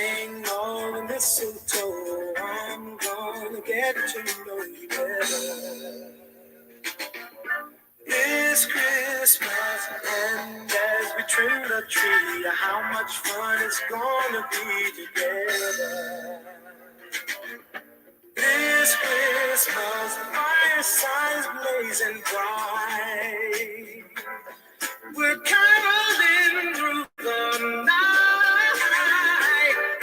Hang on the mistletoe, I'm gonna get to know you better this Christmas. And as we trim the tree, how much fun it's gonna be together this Christmas. Firesides blazing bright, we're caroling through the night,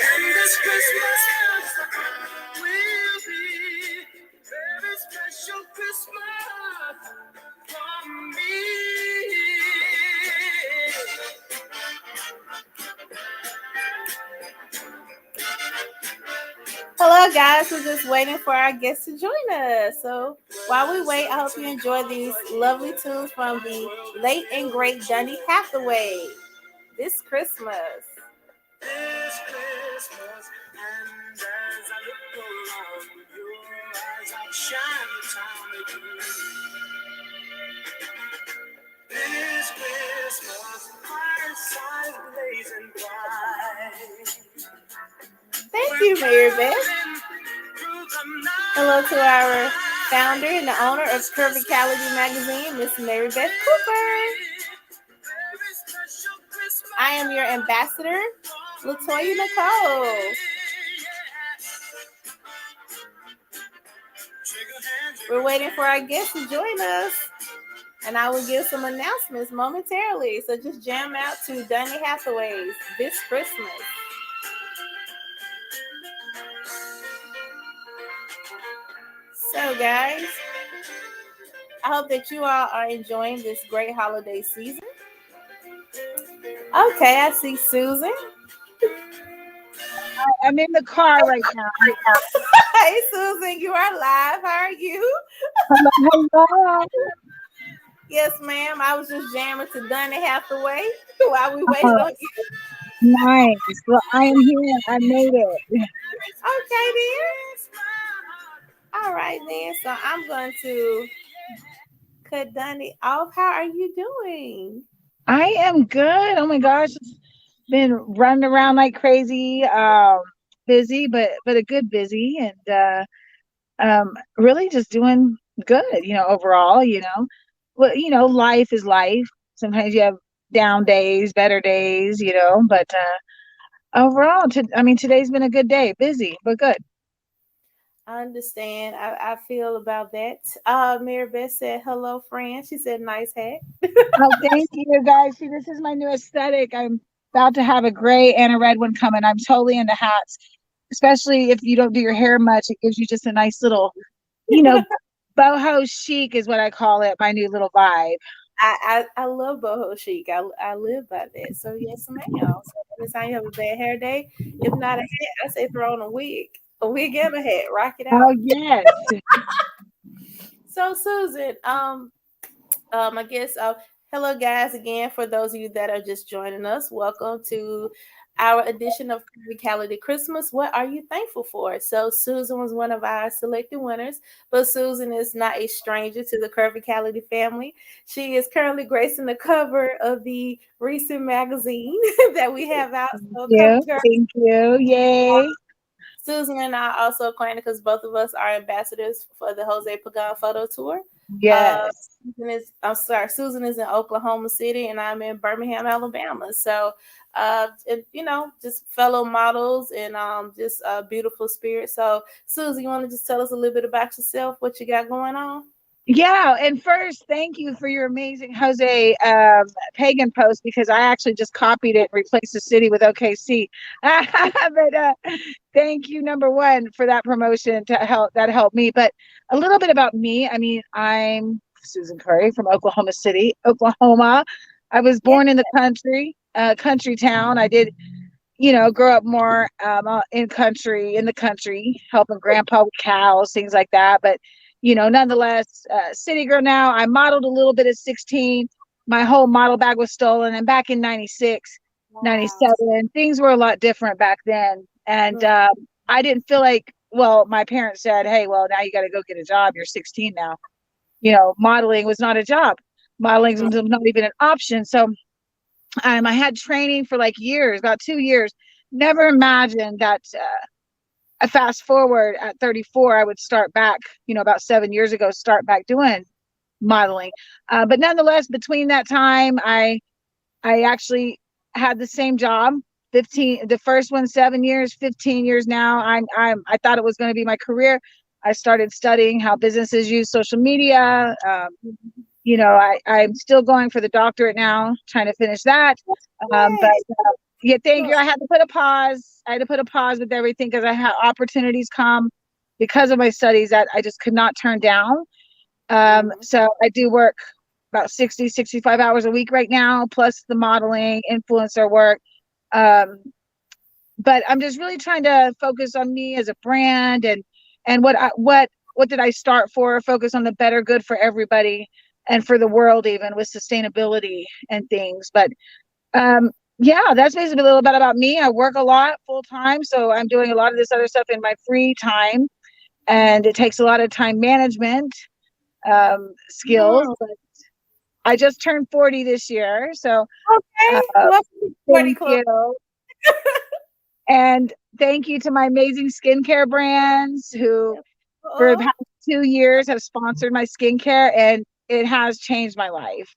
and this Christmas will be a very special Christmas for me. Hello, guys. We're just waiting for our guests to join us. So while we wait, I hope you enjoy these lovely tunes from the late and great Donny Hathaway this Christmas. This Christmas, and as I look around, your eyes outshine the town again. This Christmas, firesides blazing bright. Thank you, Mary Beth. Hello to our founder and the owner of Curvicality magazine, Miss Mary Beth Cooper. I am your ambassador, Latoya Nicole. We're waiting for our guests to join us, and I will give some announcements momentarily. So just jam out to Donny Hathaway's This Christmas. So, guys, I hope that you all are enjoying this great holiday season. Okay, I see Susan. I'm in the car right now. Hey, Susan, you are live. How are you? Hello. Yes, ma'am. I was just jamming to Donny Hathaway while we waited on you. Nice. Well, I am here. I made it. Okay, then. All right, then. So I'm going to cut Donny off. How are you doing? I am good. Oh my gosh. It's been running around like crazy. Busy, but a good busy, and really just doing good, overall, Well, life is life. Sometimes you have down days, better days, but overall, today's been a good day. Busy, but good. I understand. I feel about that. Mary Beth said, hello, friend. She said, nice hat. Oh, thank you, guys. See, this is my new aesthetic. I'm about to have a gray and a red one coming. I'm totally into hats, especially if you don't do your hair much. It gives you just a nice little, boho chic is what I call it. My new little vibe. I love boho chic. I live by that. So yes, ma'am. So anytime you have a bad hair day, if not a hat, I say throw on a wig and a hat, rock it out. Oh yes. So Susan, I guess hello guys again. For those of you that are just joining us, welcome to our edition of Curvicality Christmas. What are you thankful for? So Susan was one of our selected winners, but Susan is not a stranger to the Curvicality family. She is currently gracing the cover of the recent magazine that we have out. So Thank you. Yay. Susan and I are also acquainted because both of us are ambassadors for the Jose Pagan photo tour. Yes. Susan is in Oklahoma City and I'm in Birmingham, Alabama. So, just fellow models and just a beautiful spirit. So, Susan, you want to just tell us a little bit about yourself, what you got going on? Yeah, and first, thank you for your amazing Jose Pagan post because I actually just copied it and replaced the city with OKC. But thank you, number one, for that promotion to help me. But a little bit about me. I'm Susan Curry from Oklahoma City, Oklahoma. I was born in the country town. I did, grow up more in the country, helping grandpa with cows, things like that. But nonetheless, city girl now. I modeled a little bit at 16. My whole model bag was stolen. And back in 96, wow. 97, things were a lot different back then. And I didn't feel like, my parents said, hey, well, now you got to go get a job. You're 16 now. Modeling was not a job. Modeling was not even an option. So I had training for like years, about 2 years. never imagined that I fast forward at 34, I would start back, about 7 years ago, start back doing modeling. But nonetheless, between that time, I actually had the same job. 15, the first one 7 years, 15 years now. I thought it was going to be my career. I started studying how businesses use social media. I'm still going for the doctorate now, trying to finish that. But Right. yeah, thank you. I had to put a pause. I had to put a pause with everything because I had opportunities come because of my studies that I just could not turn down. Mhm. So I do work about 60, 65 hours a week right now, plus the modeling, influencer work. Um, but I'm just really trying to focus on me as a brand and what did I start for? Focus on the better good for everybody and for the world, even with sustainability and things. But um, yeah, that's basically a little bit about me. I work a lot full time, so I'm doing a lot of this other stuff in my free time, and it takes a lot of time management skills. Mm. But I just turned 40 this year, so Okay. uh, Welcome to the 40 thank Club. you. And thank you to my amazing skincare brands who, for the Uh-oh. past 2 years, have sponsored my skincare, and it has changed my life.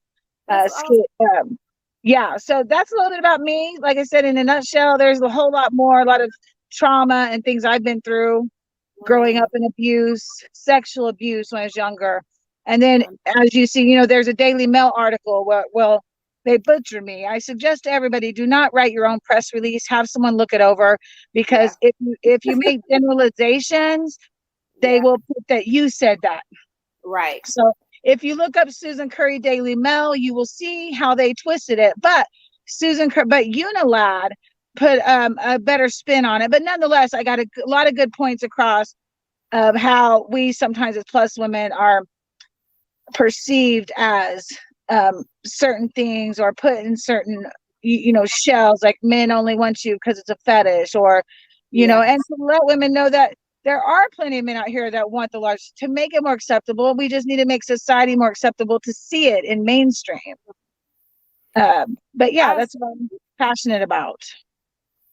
That's awesome. Skin, yeah, so that's a little bit about me. Like I said, in a nutshell, there's a whole lot more, a lot of trauma and things I've been through growing Mm. up in abuse, sexual abuse when I was younger. And then, Um, as you see, there's a Daily Mail article where, well, they butcher me. I suggest to everybody, do not write your own press release. Have someone look it over, yeah. because if you make generalizations, they Yeah. will put that you said that. Right. So if you look up Susan Curry Daily Mail, you will see how they twisted it. But Unilad put a better spin on it. But nonetheless, I got a lot of good points across of how we sometimes as plus women are perceived as certain things, or put in certain shells, like men only want you because it's a fetish, or Yeah. and to let women know that there are plenty of men out here that want the large, to make it more acceptable. We just need to make society more acceptable to see it in mainstream. But yeah, I that's what I'm passionate about.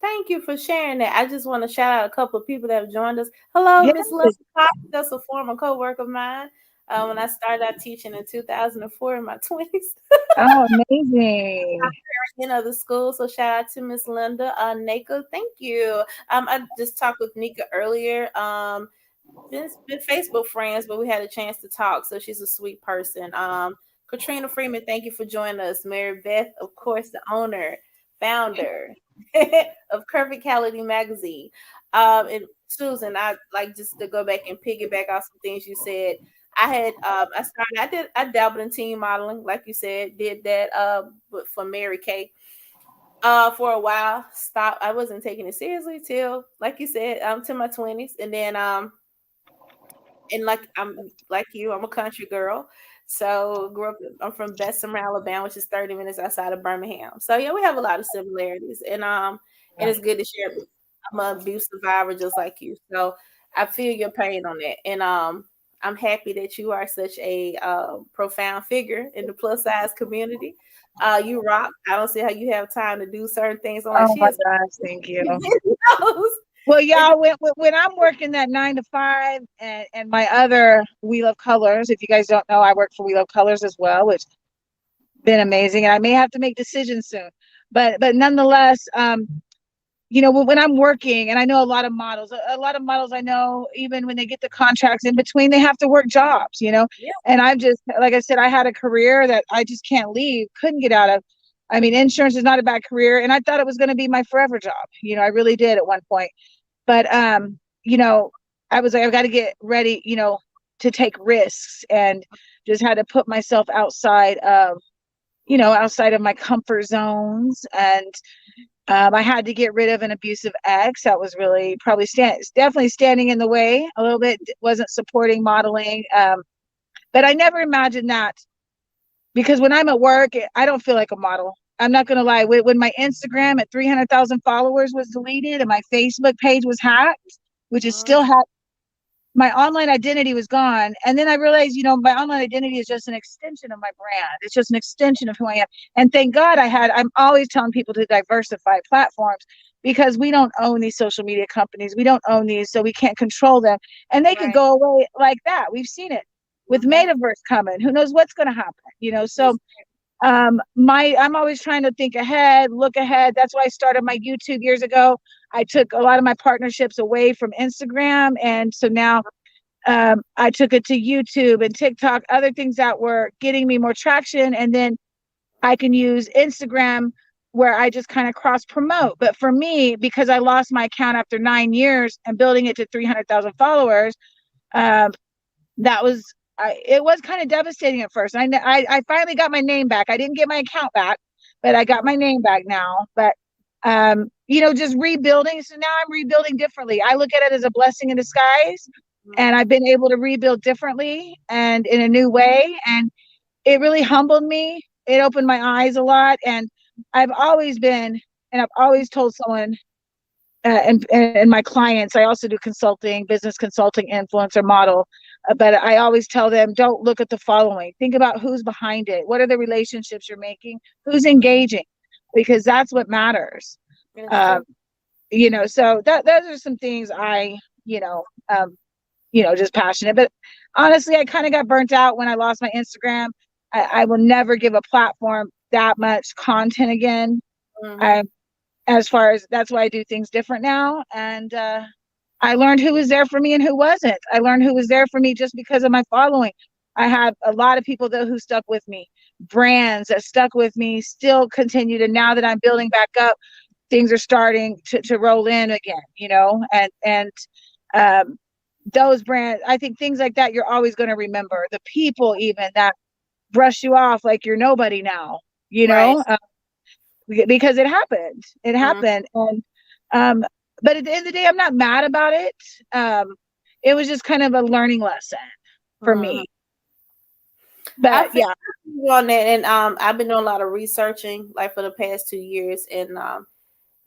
thank you for sharing that. I just want to shout out a couple of people that have joined us. Hello, Yes. Miss Linda Cox. That's a former co-worker of mine. When I started out teaching in 2004 in my 20s. Oh, amazing. The school. So shout out to Miss Linda. Nika, thank you. I just talked with Nika earlier. Been Facebook friends, but we had a chance to talk. So she's a sweet person. Katrina Freeman, thank you for joining us. Mary Beth, of course, the owner, founder of Curvicality magazine. And Susan, I like just to go back and piggyback off some things you said. I dabbled in teen modeling, like you said, did that but for Mary Kay. For a while, stopped. I wasn't taking it seriously till, like you said, to my 20s. And then and like I'm like you, I'm a country girl. So grew up. I'm from Bessemer, Alabama, which is 30 minutes outside of Birmingham. So yeah, we have a lot of similarities, and it's good to share. I'm an abuse survivor just like you, so I feel your pain on that, and I'm happy that you are such a profound figure in the plus size community. You rock. I don't see how you have time to do certain things. I'm like, Oh she my is gosh, thank you. videos. Well, And y'all, when I'm working that 9 to 5, and my other We Love Colors, if you guys don't know, I work for We Love Colors as well, which been amazing, and I may have to make decisions soon. But nonetheless, when I'm working, and I know a lot of models I know, even when they get the contracts in between, they have to work jobs, yeah, and I'm just, like I said, I had a career that I just can't leave, couldn't get out of. I mean, insurance is not a bad career, and I thought it was going to be my forever job. I really did at one point. But I was like, I've got to get ready, to take risks, and just had to put myself outside of my comfort zones. And I had to get rid of an abusive ex that was really probably definitely standing in the way a little bit, wasn't supporting modeling. But I never imagined that, because when I'm at work, I don't feel like a model. I'm not going to lie. When my Instagram at 300,000 followers was deleted, and my Facebook page was hacked, which is mhm, still hacked, my online identity was gone. And then I realized, my online identity is just an extension of my brand. It's just an extension of who I am. And thank God I'm always telling people to diversify platforms, because we don't own these social media companies. We don't own these, so we can't control them. And they could Right. go away like that. We've seen it with Mm-hmm. Metaverse coming. Who knows what's going to happen? So Yes. my I'm always trying to think ahead, look ahead. That's why I started my YouTube years ago. I took a lot of my partnerships away from Instagram, and so now I took it to YouTube and TikTok, other things that were getting me more traction, and then I can use Instagram where I just kind of cross promote. But for me, because I lost my account after 9 years and building it to 300,000 followers, um, that was it was kind of devastating at first. I finally got my name back. I didn't get my account back, but I got my name back now. But just rebuilding. So now I'm rebuilding differently. I look at it as a blessing in disguise, and I've been able to rebuild differently and in a new way. And it really humbled me. It opened my eyes a lot. And I've always been, and I've always told someone, and my clients, I also do consulting, business consulting, influencer model. But I always tell them, don't look at the following. Think about who's behind it. What are the relationships you're making? Who's engaging? Because that's what matters. It's Um, true. so those are some things I, you know, um, just passionate. But honestly, I kind of got burnt out when I lost my Instagram. I will never give a platform that much content again. Mm-hmm. I, as far as that's why I do things different now. And I learned who was there for me and who wasn't. I learned who was there for me just because of my following. I have a lot of people though who stuck with me, brands that stuck with me, still continue to. Now that I'm building back up, things are starting to roll in again, and um, those brands, I think things like that, you're always going to remember the people even that brush you off like you're nobody now, Right. because it Mm-hmm. happened. And um but at the end of the day, I'm not mad about it. um it was just kind of a learning lesson for Mm-hmm. me. I But feel yeah. you on that, and I've been doing a lot of researching like for the past 2 years, and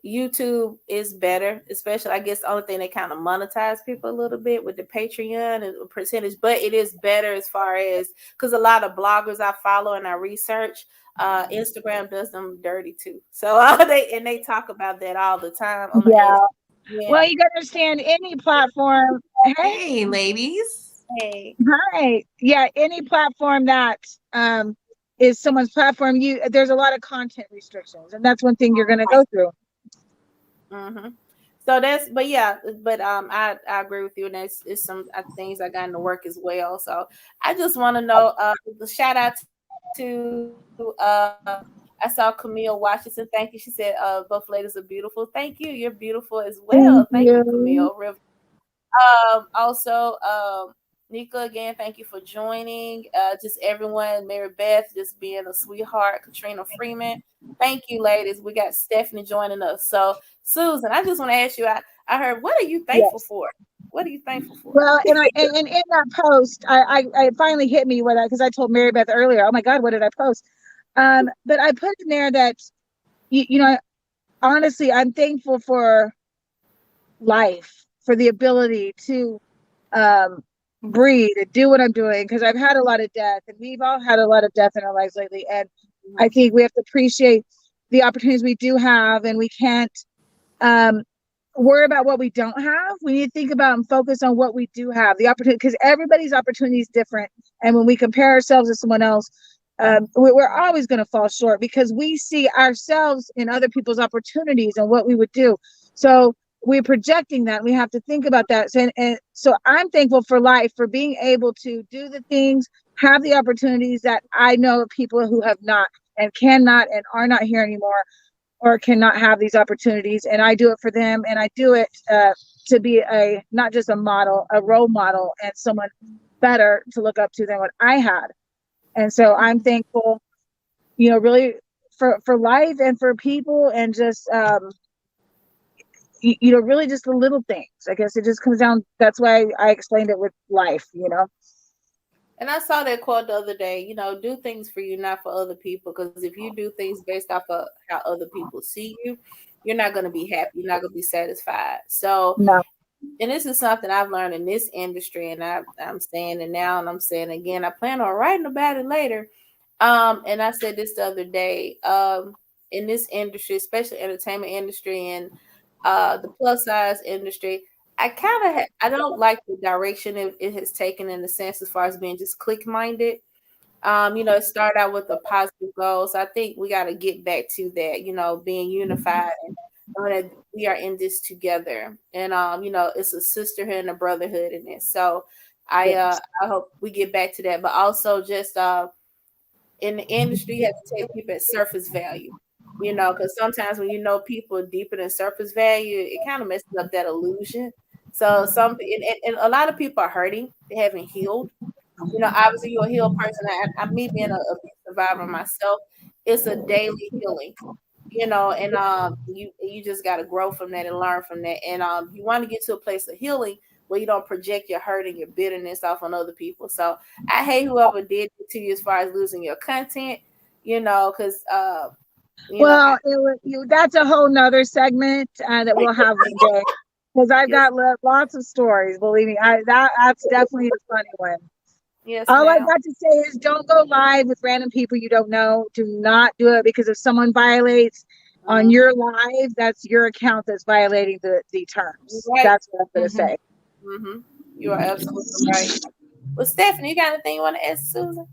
YouTube is better, especially I guess the only thing they kind of monetize people a little bit with the Patreon and percentage, but it is better as far as because a lot of bloggers I follow and I research, Instagram does them dirty too. So they talk about that all the time. I'm gonna Yeah, ask. Yeah. well, you got to understand any platform. Hey, Hey, ladies. Hey. hi, yeah, any platform that um is someone's platform, there's a lot of content restrictions, and that's one thing you're going to go through. Mm-hmm. So that's, but yeah, but I agree with you, and that's is some things I got into work as well. So I just want to know, the shout out to I saw Camille Washington. Thank you. She said, both ladies are beautiful. Thank you. You're beautiful as Thank well. Thank you, you. Camille. Also, Nika, again, thank you for joining. Just everyone, Mary Beth, just being a sweetheart. Katrina Freeman, thank you, ladies. We got Stephanie joining us. So, Susan, I just want to ask you. I heard, what are you thankful Yes. for? What are you thankful for? Well, and in that post, I finally hit me with that because I told Mary Beth earlier. Oh my God, what did I post? But I put in there that honestly, I'm thankful for life, for the ability to um, breathe and do what I'm doing, because I've had a lot of death, and we've all had a lot of death in our lives lately. And I think we have to appreciate the opportunities we do have, and we can't um, worry about what we don't have. We need to think about and focus on what we do have, the opportunity, because everybody's opportunity is different. And when we compare ourselves to someone else, we're always going to fall short because we see ourselves in other people's opportunities and what we would do. So we're projecting that. We have to think about that. And so I'm thankful for life, for being able to do the things, have the opportunities that I know of people who have not and cannot and are not here anymore, or cannot have these opportunities, and I do it for them, and I do it to be a not just a model, a role model, and someone better to look up to than what I had. And so I'm thankful, really for life and for people, and just really just the little things. I guess it just comes down. That's why I explained it with life. And I saw that quote the other day, do things for you, not for other people. Because if you do things based off of how other people see you, you're not going to be happy. You're not going to be satisfied. So, No. and this is something I've learned in this industry, and I'm saying it now, and I'm saying it again. I plan on writing about it later. And I said this the other day. In this industry, especially entertainment industry, and the plus size industry. I don't like the direction it has taken in the sense as far as being just click minded. It started out with a positive goal. So I think we got to get back to that, being unified and knowing that we are in this together. And, it's a sisterhood and a brotherhood in this. So Yes. I hope we get back to that. But also just in the industry, you have to take people at surface value, because sometimes when you know people deeper than surface value, it kind of messes up that illusion. So and a lot of people are hurting. They haven't healed. Obviously you're a healed person. Me being a abuse survivor myself, it's a daily healing. And you just got to grow from that and learn from that. And you want to get to a place of healing where you don't project your hurt and your bitterness off on other people. So I hate whoever did it to you as far as losing your content. Because Well, that's a whole nother segment that we'll have one day because I've yes, got lots of stories. Believe me, that's definitely a funny one. yes, All I've ma'am. got to say is don't go live with random people you don't know. Do not do it because if someone violates on Mm-hmm. your live, that's your account that's violating the terms. Right. That's what I'm going to Mm-hmm. say. Mm-hmm. You are absolutely right. Well, Stephanie, you got anything you want to ask Susan?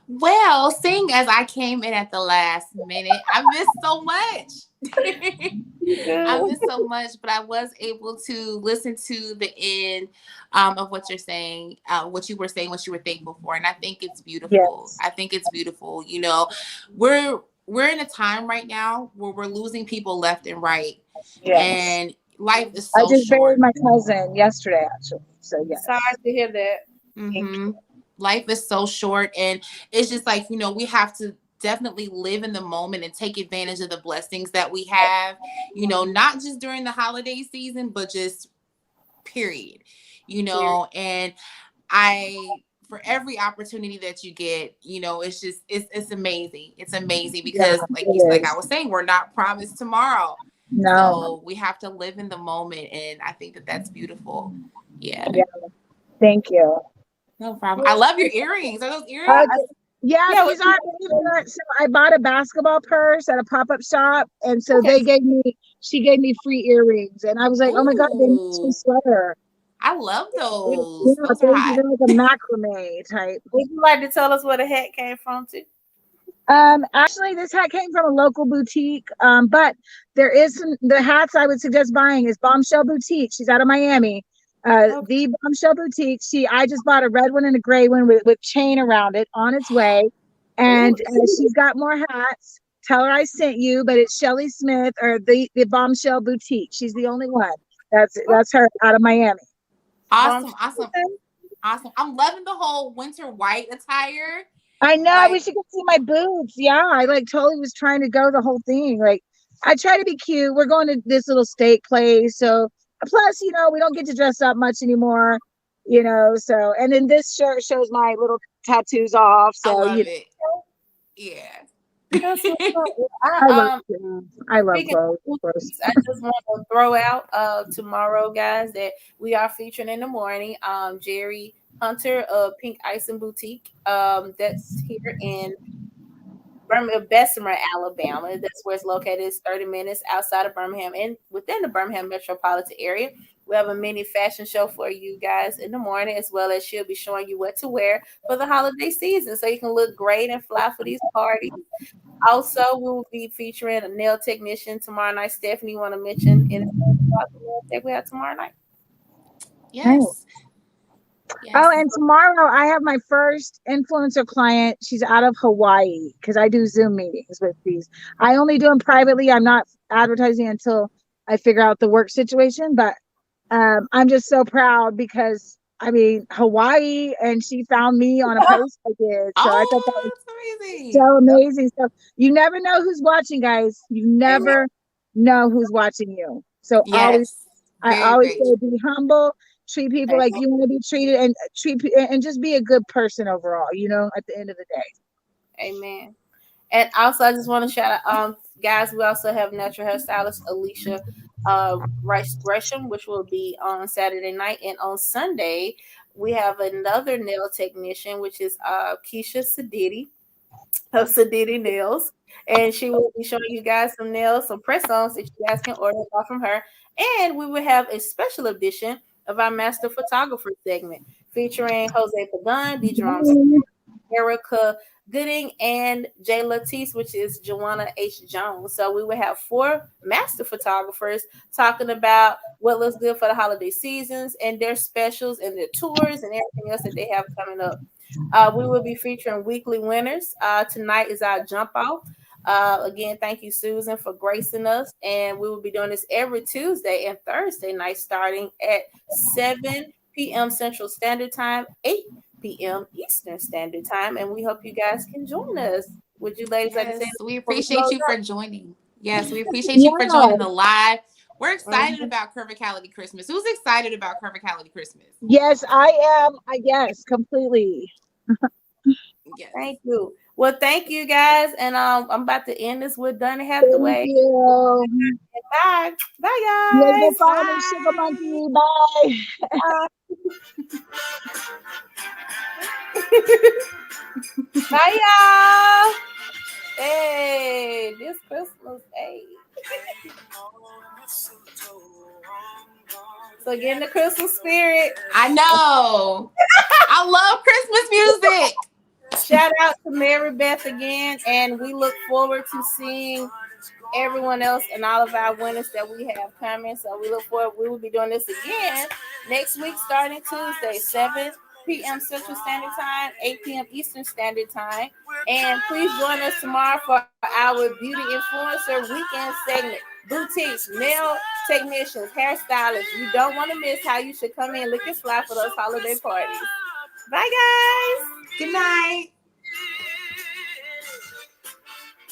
Well, seeing as I came in at the last minute, I missed so much. I Good. missed so much, but I was able to listen to the end of what you're saying, what you were saying, what you were thankful for, and I think it's beautiful. Yes. I think it's beautiful. We're in a time right now where we're losing people left and right, Yes. and life is I so just buried short. my cousin yesterday, actually. So, Sorry yes. to hear that. Thank Mm-hmm. Life is so short, and it's just like we have to definitely live in the moment and take advantage of the blessings that we have. Not just during the holiday season, but just period. Period. And I for every opportunity that you get, it's just it's amazing. It's amazing you. Yeah, because like it I is. was saying, we're not promised tomorrow. No. So we have to live in the moment, and I think that that's beautiful. Yeah. Yeah. Thank you. No problem. I Well, love your earrings. Are those I, earrings? I, Yes, yeah, these are. Believe it or not, so I bought a basketball purse at a pop up shop, and so okay. she gave me free earrings, and I was like, oh my god, they match my Ooh, sweater. I love Yeah, those. Those are thank you. hot. They're like a macrame type. Would you like to tell us where the hat came from too? Actually, this hat came from a local boutique. But there is the hats I would suggest buying is Bombshell Boutique. She's out of Miami. Okay. The Bombshell Boutique. I just bought a red one and a gray one with chain around it on its way, Ooh, and she's got more hats. Tell her I sent you, but it's Shelly Smith or the Bombshell Boutique. She's the only one. That's her out of Miami. bomb. Awesome, awesome, awesome. I'm loving the whole winter white attire. I know. I Like, wish you could see my boots. Yeah, I like totally was trying to go the whole thing. Like, I try to be cute. We're going to this little steak place, so plus, we don't get to dress up much anymore. So and then this shirt shows my little tattoos off. I So love it. Yeah. That's what's up. I love I clothes. I love Speaking clothes, of of course. boutiques, I just want to throw out tomorrow, guys, that we are featuring in the morning. Jerry Hunter of Pink Ice and Boutique. That's here in Bessemer, Alabama. That's where it's located. It's 30 minutes outside of Birmingham and within the Birmingham metropolitan area. We have a mini fashion show for you guys in the morning, as well as she'll be showing you what to wear for the holiday season so you can look great and fly for these parties. Also, we will be featuring a nail technician tomorrow night. Stephanie, you want to mention anything about the nail tech we have tomorrow night? Nice. Yes. Oh, Yes. and tomorrow I have my first influencer client. She's out of Hawaii because I do Zoom meetings with these. I only do them privately. I'm not advertising until I figure out the work situation. But I'm just so proud because I mean Hawaii, and she found me on a post I did. So I thought that Oh, was that's so amazing. amazing. So you never know who's watching, guys. You Amen. never know who's watching you. So Yes. I Very, always very say true. be humble, treat people like you want to be treated, and and just be a good person overall. At the end of the day. Amen. And also, I just want to shout out, guys, we also have natural hairstylist Alicia Gresham, which will be on Saturday night. And on Sunday, we have another nail technician, which is Keisha Sadidi of Sadidi Nails. And she will be showing you guys some nails, some press-ons that you guys can order off from her. And we will have a special edition of our master photographer segment featuring Jose Pagan, DeJerom, Erica Gooding, and Jay Latisse, which is Joanna H. Jones. So we will have 4 master photographers talking about what looks good for the holiday seasons and their specials and their tours and everything else that they have coming up. We will be featuring weekly winners. Tonight is our jump off. Again, thank you, Susan, for gracing us. And we will be doing this every Tuesday and Thursday night starting at 7 p.m. Central Standard Time, 8 p.m. Eastern Standard Time. And we hope you guys can join us. Would you ladies like to say Yes, we before we appreciate close you for joining. Yes, we appreciate you for Yeah. joining the live. We're up? excited about Curvicality Christmas. Who's excited about Curvicality Christmas? Yes, I am. I guess completely. Yes. Thank you. Well, thank you guys. And I'm about to end this with Donna Thank Hathaway. you. Bye. Bye, You guys go guys. follow me, Sugar Monkey. Bye. Bye, y'all. Hey, this Christmas. Hey. So get in the Christmas spirit. I know. I love Christmas music. Shout out to Mary Beth again. And we look forward to seeing everyone else and all of our winners that we have coming. So we look forward. We will be doing this again next week, starting Tuesday, 7 p.m. Central Standard Time, 8 p.m. Eastern Standard Time. And please join us tomorrow for our Beauty Influencer Weekend segment. Boutiques, nail technicians, hairstylists. You don't want to miss how you should come in looking fly for those holiday parties. Bye, guys. Good night.